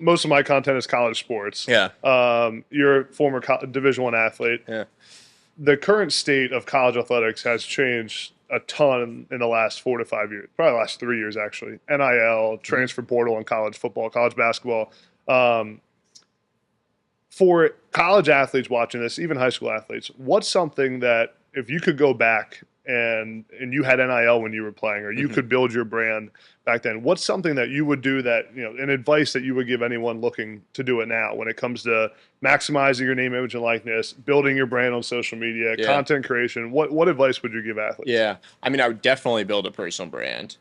most of my content is college sports. Yeah. You're a former Division I athlete. Yeah. The current state of college athletics has changed a ton in the last 4 to 5 years, probably the last 3 years actually. NIL, transfer portal in college football, college basketball. For college athletes watching this, even high school athletes, what's something that if you could go back and you had NIL when you were playing, or you could build your brand back then, what's something that you would do that, an advice that you would give anyone looking to do it now when it comes to maximizing your name, image, and likeness, building your brand on social media, content creation? What advice would you give athletes? Yeah. I mean, I would definitely build a personal brand.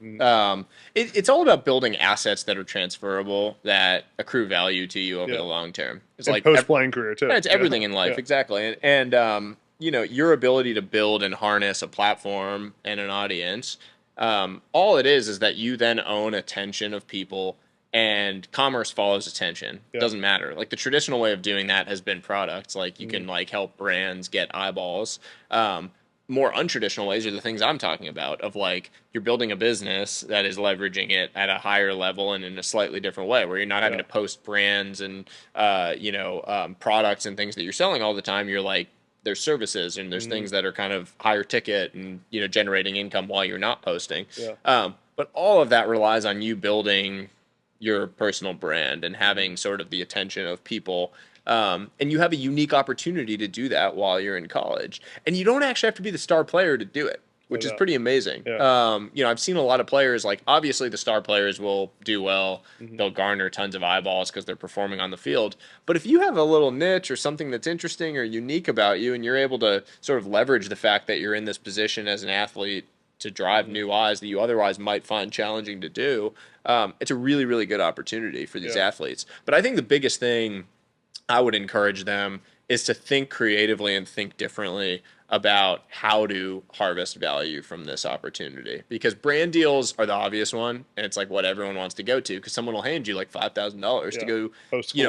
It's all about building assets that are transferable, that accrue value to you over the long term. It's and like post-playing career too. Yeah, it's everything in life, exactly. And your ability to build and harness a platform and an audience, all it is that you then own attention of people, and commerce follows attention. It doesn't matter. Like the traditional way of doing that has been products. Like you can help brands get eyeballs. More untraditional ways are the things I'm talking about, of like you're building a business that is leveraging it at a higher level and in a slightly different way, where you're not having to post brands and products and things that you're selling all the time. You're like, there's services and there's things that are kind of higher ticket and generating income while you're not posting. But all of that relies on you building your personal brand and having sort of the attention of people. And you have a unique opportunity to do that while you're in college. And you don't actually have to be the star player to do it, which is pretty amazing. I've seen a lot of players, like obviously the star players will do well. They'll garner tons of eyeballs because they're performing on the field. But if you have a little niche or something that's interesting or unique about you, and you're able to sort of leverage the fact that you're in this position as an athlete to drive new eyes that you otherwise might find challenging to do, it's a really, really good opportunity for these athletes. But I think the biggest thing I would encourage them is to think creatively and think differently about how to harvest value from this opportunity. Because brand deals are the obvious one, and it's like what everyone wants to go to, because someone will hand you like $5,000 to go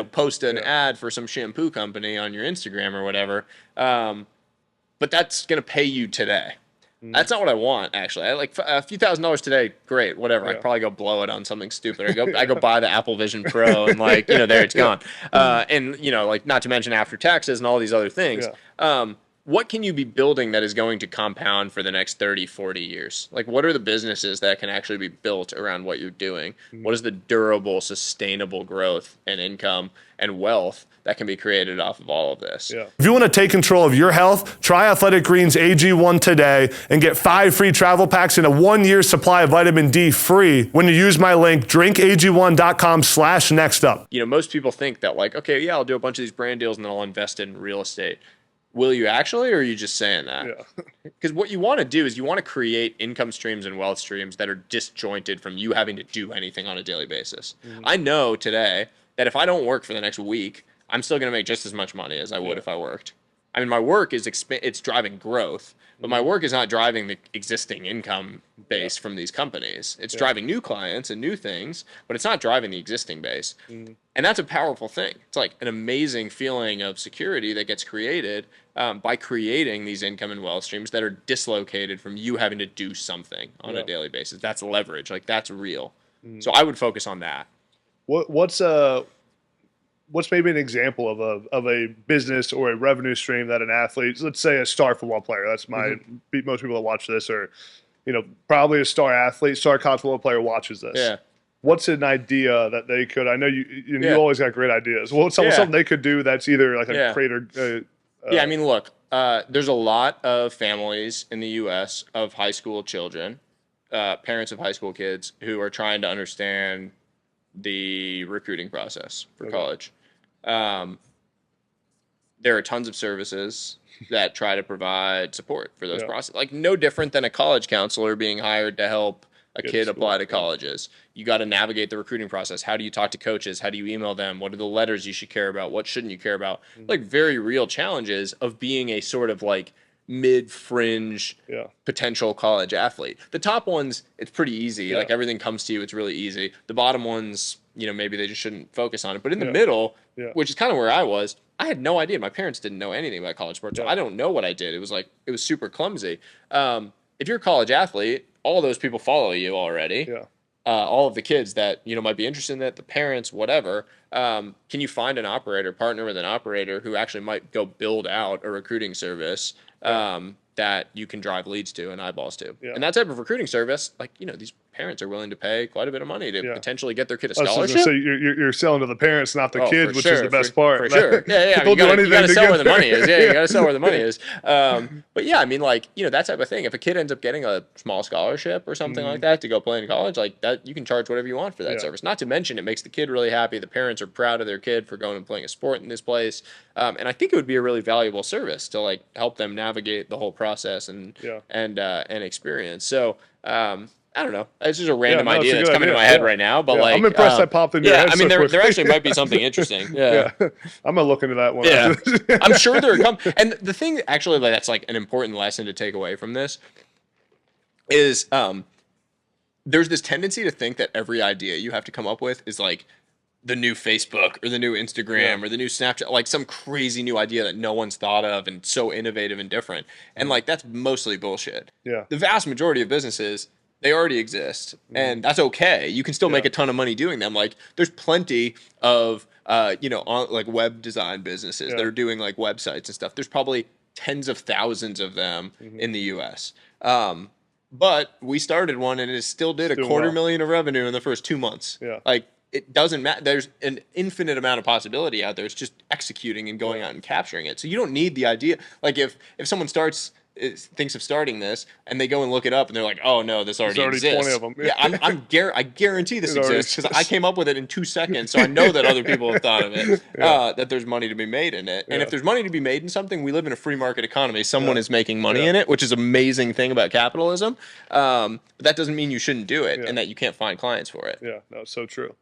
post an ad for some shampoo company on your Instagram or whatever. But that's going to pay you today. That's not what I want, actually. I like a few $1,000s today. Great, whatever. I'd probably go blow it on something stupid. I go buy the Apple Vision Pro, and there it's gone. And not to mention after taxes and all these other things. What can you be building that is going to compound for the next 30, 40 years? Like, what are the businesses that can actually be built around what you're doing? What is the durable, sustainable growth and income and wealth that can be created off of all of this? If you want to take control of your health, try Athletic Greens AG1 today and get 5 free travel packs and a 1-year supply of vitamin D free when you use my link, drinkag1.com/nextup. Most people think that I'll do a bunch of these brand deals and then I'll invest in real estate. Will you actually, or are you just saying that? Because what you want to do is you want to create income streams and wealth streams that are disjointed from you having to do anything on a daily basis. I know today that if I don't work for the next week, I'm still going to make just as much money as I would if I worked. I mean, my work is it's driving growth, but my work is not driving the existing income base from these companies. It's driving new clients and new things, but it's not driving the existing base. And that's a powerful thing. It's like an amazing feeling of security that gets created by creating these income and wealth streams that are dislocated from you having to do something on a daily basis. That's leverage. Like, that's real. So I would focus on that. What's maybe an example of a business or a revenue stream that an athlete, let's say a star football player, that's most people that watch this are, probably a star athlete, star college football player watches this. What's an idea that they could, I know you always got great ideas. What's something they could do that's either like a creator? I mean, look, there's a lot of families in the U.S. of high school children, parents of high school kids who are trying to understand the recruiting process for college. There are tons of services that try to provide support for those processes. Like, no different than a college counselor being hired to help a kid apply to colleges. You got to navigate the recruiting process. How do you talk to coaches? How do you email them? What are the letters you should care about? What shouldn't you care about? Like, very real challenges of being a sort of like mid-fringe potential college athlete. The top ones, it's pretty easy. Like, everything comes to you. It's really easy. The bottom ones, maybe they just shouldn't focus on it. But in the middle, which is kind of where I was, I had no idea. My parents didn't know anything about college sports. So I don't know what I did. It was super clumsy. If you're a college athlete, all those people follow you already. All of the kids that, might be interested in it, the parents, whatever. can you find an operator, partner with an operator who actually might go build out a recruiting service that you can drive leads to and eyeballs to. Yeah. And that type of recruiting service, like, these parents are willing to pay quite a bit of money to potentially get their kid a scholarship. So you're selling to the parents, not the kids, which is the best part. For sure. Yeah. You got to sell where the money is. Yeah, you got to sell where the money is. But yeah, I mean, like, that type of thing. If a kid ends up getting a small scholarship or something like that to go play in college, like that, you can charge whatever you want for that service. Not to mention, it makes the kid really happy. The parents are proud of their kid for going and playing a sport in this place. And I think it would be a really valuable service to like help them navigate the whole process and experience. So, I don't know. It's just a random idea that's coming to my head right now. But like, I'm impressed that popped into your head. I mean, there actually might be something interesting. Yeah. I'm gonna look into that one. Yeah, I'm sure there are. And the thing, actually, like, that's like an important lesson to take away from this is, there's this tendency to think that every idea you have to come up with is like the new Facebook or the new Instagram or the new Snapchat, like some crazy new idea that no one's thought of and so innovative and different. And like, that's mostly bullshit. Yeah. The vast majority of businesses, they already exist, and that's okay. You can still make a ton of money doing them. Like, there's plenty of, like web design businesses that are doing like websites and stuff. There's probably tens of thousands of them in the U.S. But we started one, and it still did $250,000 of revenue in the first 2 months. Yeah. Like, it doesn't matter. There's an infinite amount of possibility out there. It's just executing and going out and capturing it. So you don't need the idea. Like, if someone thinks of starting this and they go and look it up and they're like, oh no, this already exists. 20 of them. Yeah, I guarantee this exists because I came up with it in 2 seconds, so I know that other people have thought of it. That there's money to be made in it, and if there's money to be made in something, we live in a free market economy. Someone is making money in it, which is an amazing thing about capitalism. But that doesn't mean you shouldn't do it and that you can't find clients for it. Yeah, no, so true.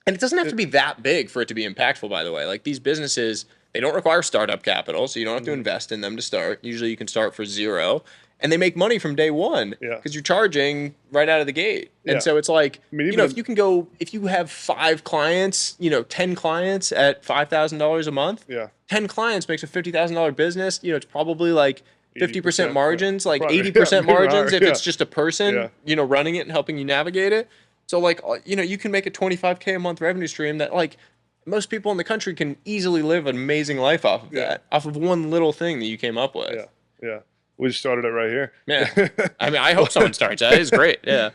And it doesn't have to be that big for it to be impactful, by the way. Like, these businesses, they don't require startup capital, so you don't have to invest in them to start. Usually you can start for zero. And they make money from day one because you're charging right out of the gate. And so it's like, if you have 5 clients, 10 clients at $5,000 a month, 10 clients makes a $50,000 business. It's probably like 50% margins, like 80% margins if it's just a person, running it and helping you navigate it. So like, you can make a $25K a month revenue stream that like most people in the country can easily live an amazing life off of that, off of one little thing that you came up with. Yeah. We just started it right here. Yeah. I mean, I hope someone starts that. It's great. Yeah.